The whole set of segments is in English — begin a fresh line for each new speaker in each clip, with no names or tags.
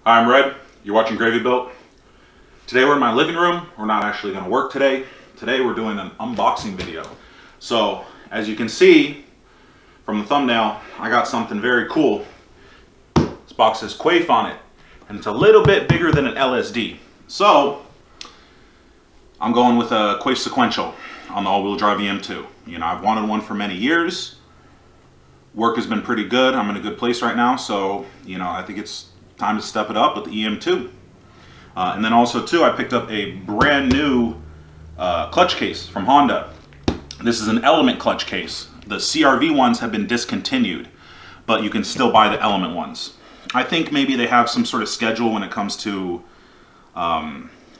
Hi, I'm Red. You're watching Gravy Built. Today we're in my living room. We're not actually going to work today. Today we're doing an unboxing video. So, as you can see from the thumbnail, I got something very cool. This box says Quaife on it, and it's a little bit bigger than an LSD. So, I'm going with a Quaife Sequential on the all-wheel drive EM2. You know, I've wanted one for many years. Work has been pretty good. I'm in a good place right now, so, you know, I think it's time to step it up with the EM2. And then also, too, I picked up a brand new clutch case from Honda. This is an Element clutch case. The CRV ones have been discontinued, but you can still buy the Element ones. I think maybe they have some sort of schedule when it comes to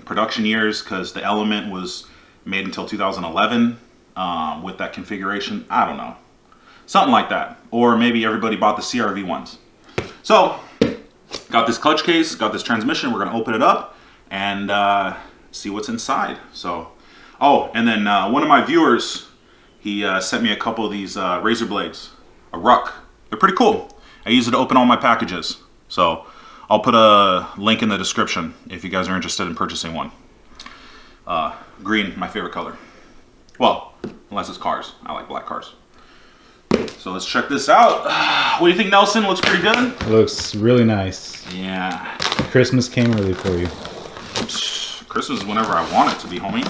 production years, because the Element was made until 2011 with that configuration. I don't know. Something like that. Or maybe everybody bought the CRV ones. So, got this clutch case, got this transmission. We're going to open it up and see what's inside. So, oh, and then one of my viewers, he sent me a couple of these razor blades, a ruck. They're pretty cool. I use it to open all my packages. So, I'll put a link in the description if you guys are interested in purchasing one. Green, my favorite color. Well, unless it's cars. I like black cars. So let's check this out. What do you think, Nelson? Looks pretty good?
It looks really nice.
Yeah.
Christmas came early for you.
Christmas is whenever I want it to be, homie.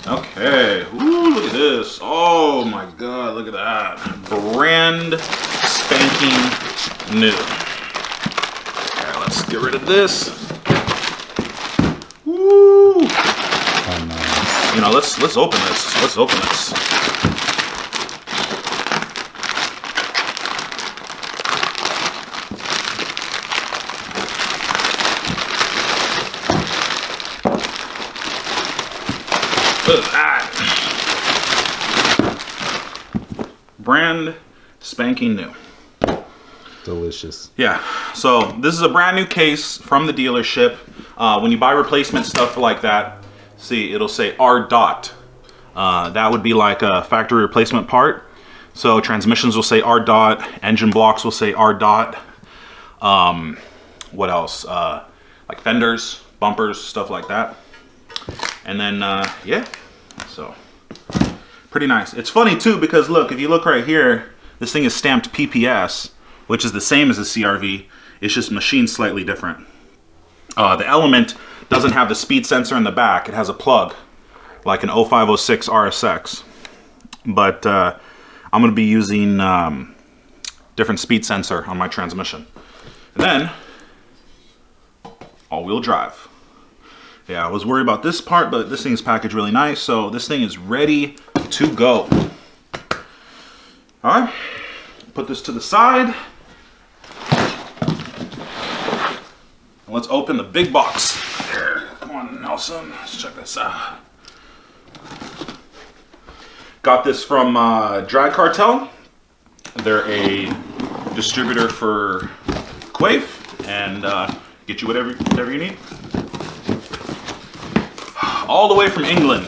Okay. Ooh, look at this. Oh my God, look at that. Brand spanking new. Okay, let's get rid of this. Woo!
Oh, nice.
You know, let's open this. Let's open this. Look at that. Brand spanking new.
Delicious.
Yeah, so this is a brand new case from the dealership. When you buy replacement stuff like that, see, it'll say R dot. That would be like a factory replacement part. So transmissions will say R dot, engine blocks will say R dot. What else? Like fenders, bumpers, stuff like that. And then, yeah, so pretty nice. It's funny too, because look, if you look right here, this thing is stamped PPS, which is the same as the CRV. It's just machined slightly different. The Element doesn't have the speed sensor in the back. It has a plug, like an 0506 RSX. But I'm gonna be using different speed sensor on my transmission. And then, all-wheel drive. Yeah, I was worried about this part, but this thing is packaged really nice, so this thing is ready to go. All right, put this to the side. And let's open the big box. Here, come on, Nelson, let's check this out. Got this from Drag Cartel. They're a distributor for Quaife, and get you whatever you need. All the way from England.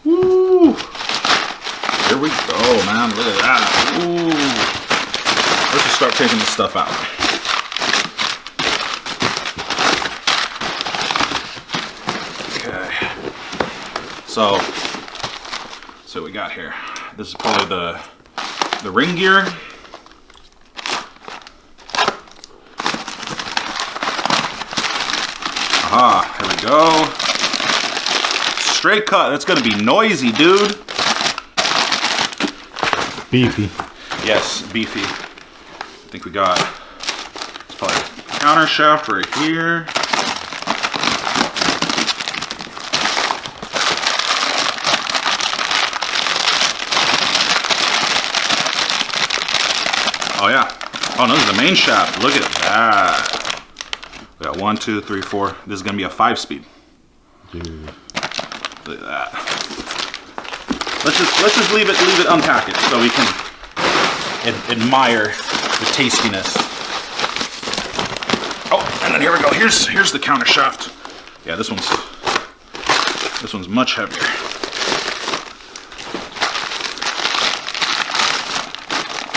Woo! Here we go, man. Look at that. Ooh. Let's just start taking this stuff out. Okay. So what we got here. This is probably the ring gear. Aha, here we go. Straight cut. That's gonna be noisy, dude.
Beefy.
Yes, beefy. I think we got, it's probably a counter shaft right here. Oh yeah. Oh no, this is the main shaft. Look at that. We got 1, 2, 3, 4. This is gonna be a 5-speed.
Dude.
Look at that. Let's just leave it unpackaged so we can admire the tastiness. Oh, and then here we go. Here's the counter shaft. Yeah, this one's much heavier.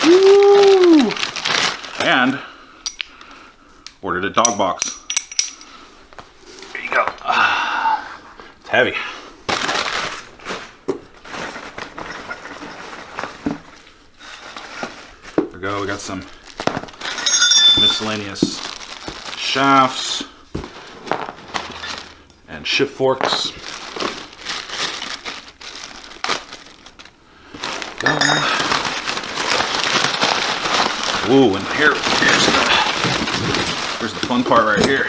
Woo! And Ordered at Dogbox. There you go. It's heavy. There we go. We got some miscellaneous shafts and shift forks. Ooh, and here's the fun part right here.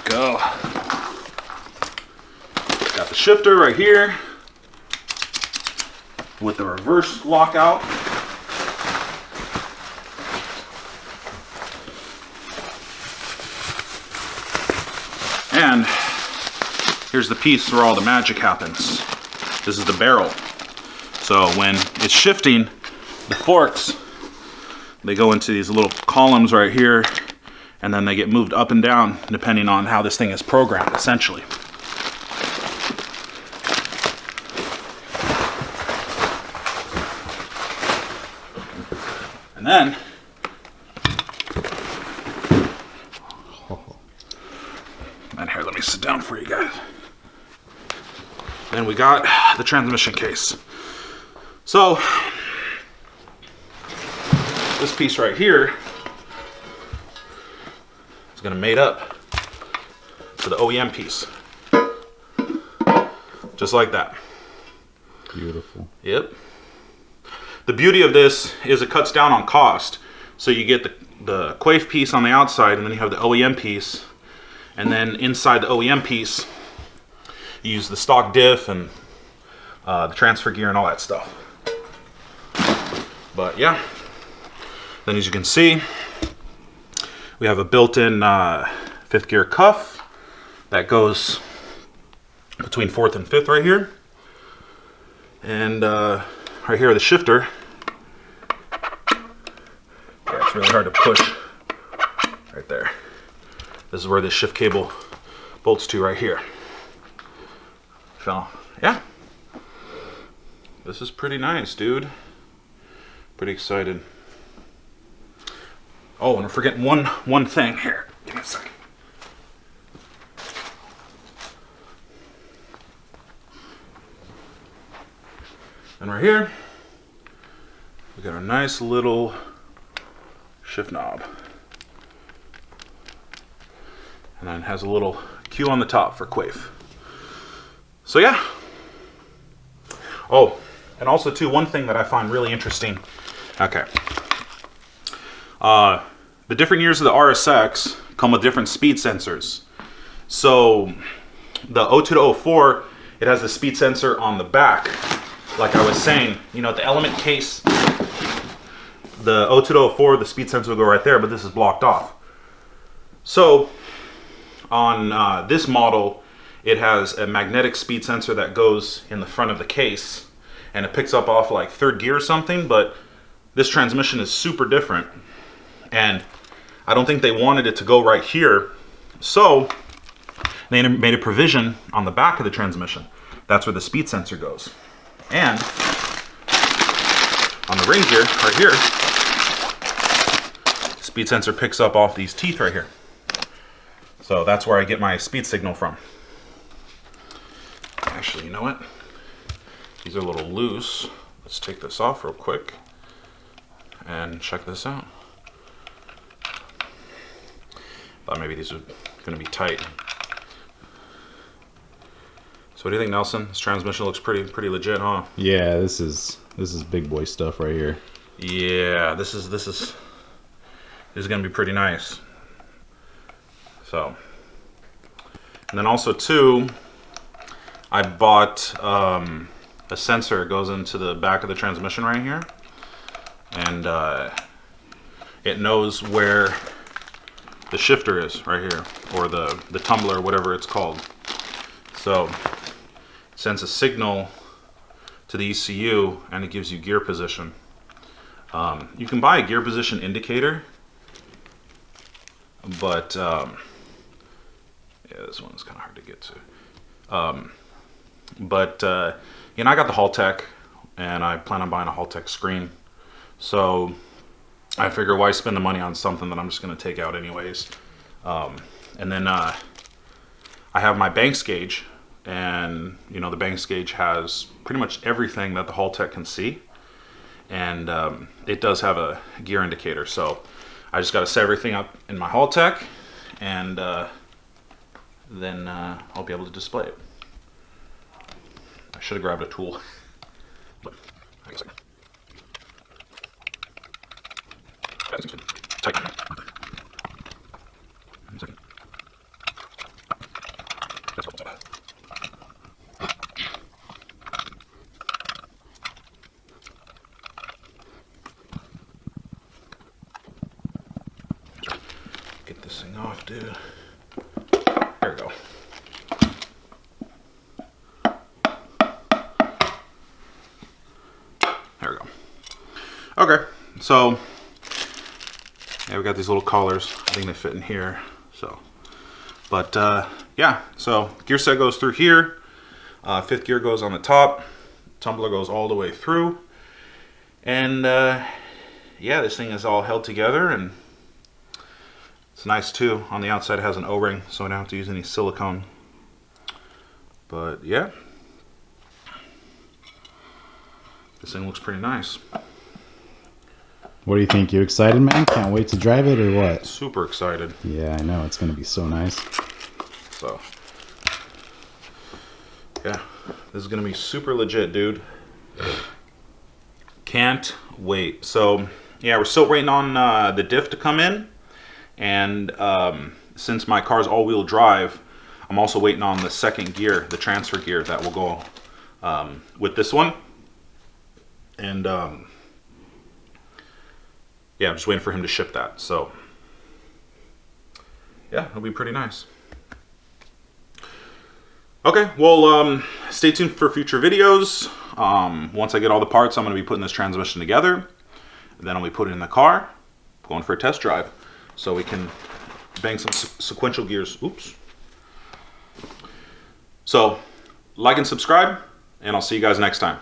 Go. Got the shifter right here with the reverse lockout. And here's the piece where all the magic happens. This is the barrel. So when it's shifting, the forks, they go into these little columns right here, and then they get moved up and down depending on how this thing is programmed, essentially. And then, here, let me sit down for you guys. Then we got the transmission case. So, this piece right here is going to mate up to the OEM piece. Just like that.
Beautiful.
Yep. The beauty of this is it cuts down on cost. So you get the Quaife piece on the outside, and then you have the OEM piece. And then inside the OEM piece, you use the stock diff and the transfer gear and all that stuff. But yeah, then as you can see, we have a built-in 5th gear cuff that goes between 4th and 5th right here. And right here, the shifter. Yeah, it's really hard to push right there. This is where this shift cable bolts to right here. So, yeah. This is pretty nice, dude. Pretty excited. Oh, and I'm forgetting one thing here. Give me a second. And right here, we got a nice little shift knob. And then it has a little Q on the top for Quaife. So yeah. Oh, and also too, one thing that I find really interesting. Okay. The different years of the RSX come with different speed sensors. So the 02 to 04, it has the speed sensor on the back. Like I was saying, you know, the element case, the 02 to 04, the speed sensor will go right there, but this is blocked off. So on this model, it has a magnetic speed sensor that goes in the front of the case, and it picks up off like 3rd gear or something, but this transmission is super different. And I don't think they wanted it to go right here. So they made a provision on the back of the transmission. That's where the speed sensor goes. And on the ring gear, right here, the speed sensor picks up off these teeth right here. So that's where I get my speed signal from. Actually, you know what? These are a little loose. Let's take this off real quick and check this out. Thought maybe these were going to be tight. So what do you think, Nelson? This transmission looks pretty legit, huh?
Yeah, this is big boy stuff right here.
Yeah, this is going to be pretty nice. So, and then also too, I bought a sensor. It goes into the back of the transmission right here, and it knows where the shifter is right here, or the tumbler, whatever it's called. So it sends a signal to the ECU, and it gives you gear position. You can buy a gear position indicator, but yeah, this one's kind of hard to get to. You know, I got the Haltech, and I plan on buying a Haltech screen. So I figure why spend the money on something that I'm just going to take out anyways. And then I have my Banks gauge, and you know the Banks gauge has pretty much everything that the Haltech can see, and it does have a gear indicator. So I just got to set everything up in my Haltech, and then I'll be able to display it. I should have grabbed a tool, but I guess I can. Tighten. Get this thing off, dude. There we go. There we go. Okay, so yeah, we got these little collars. I think they fit in here. So, but yeah, so gear set goes through here. Fifth gear goes on the top. Tumbler goes all the way through. And yeah, this thing is all held together, and it's nice too. On the outside it has an O-ring, so I don't have to use any silicone. But yeah, this thing looks pretty nice.
What do you think? You excited, man? Can't wait to drive it, or what?
Super excited.
Yeah, I know. It's going to be so nice.
So, yeah, this is going to be super legit, dude. Can't wait. So, yeah, we're still waiting on the diff to come in. And since my car's all-wheel drive, I'm also waiting on the second gear, the transfer gear that will go with this one. And yeah, I'm just waiting for him to ship that. So yeah, it'll be pretty nice. Okay, well, stay tuned for future videos. Once I get all the parts, I'm going to be putting this transmission together. Then I'll be putting it in the car, going for a test drive, so we can bang some sequential gears. Oops. So, like and subscribe, and I'll see you guys next time.